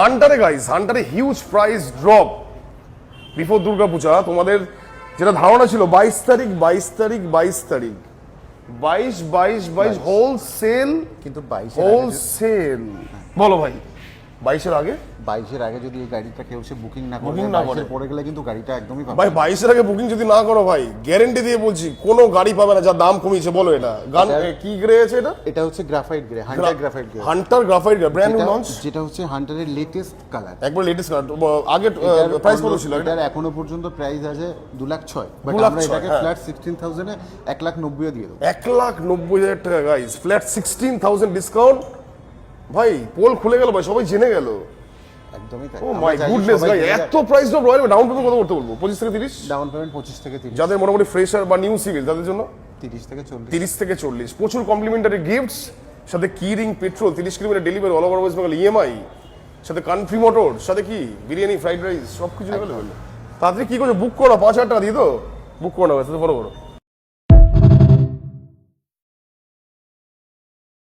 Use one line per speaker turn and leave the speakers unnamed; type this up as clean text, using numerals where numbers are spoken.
হান্টারে guys, হান্টারে huge price drop before Durga Puja. তোমাদের যেটা ধারণা ছিল 22 তারিখ 22 হোলসেল,
কিন্তু
হোলসেল বলো ভাই, 22-এর আগে
22-এর আগে যদি এই গাড়িটা কেউ সে বুকিং না করে,
Booking না করে।
22-এর পরে গেলে কিন্তু গাড়িটা একদমই পাবে
ভাই 22-এর আগে বুকিং যদি না করো ভাই, গ্যারান্টি দিয়ে বলছি কোনো গাড়ি পাবে না, যা দাম কমিয়েছে। বলো এটা গান কি গ্রে আছে এটা?
এটা হচ্ছে graphite grey, Hunter graphite grey.
Hunter graphite grey brand new launch,
যেটা হচ্ছে হান্টারের লেটেস্ট কালার,
একবার লেটেস্ট কালার। আগে প্রাইস কত ছিল এটা?
এটার এখনো পর্যন্ত প্রাইস আছে 2,06,000, বাট
2,06,000,
আমরা এটাকে
হ্যাঁ।
ফ্ল্যাট 16,000 এ 1,90,000 দিয়ে দেবো।
1,90,000 টাকা গাইস, ফ্ল্যাট 16,000 ডিসকাউন্ট। ভাই পোল খুলে গেল ভাই, সবাই জেনে গেল।
একদমই তাই।
ও মাই গুডনেস গাই, এত price drop royal. Down payment কত করতে বলবো? 25 থেকে 30?
ডাউন পেমেন্ট 25 থেকে 30,
যাদের মোটামুটি ফ্রেশার বা নিউ সিভিল তাদের জন্য
30 থেকে 40।
30 থেকে 40। প্রচুর কমপ্লিমেন্টারি গিফটস, সাথে কি ring, petrol, 30 kilometre delivery all over West Bengal, EMI, সাথে কান্ট্রি মোটর, সাথে কি বিরিয়ানি, ফ্রাইড রাইস, সব কিছু অ্যাভেলেবেল। তাড়াতাড়ি কি করছো, বুক করো, 5,000 টাকা দিয়ে তো বুক করো না, সাথে বড় বড়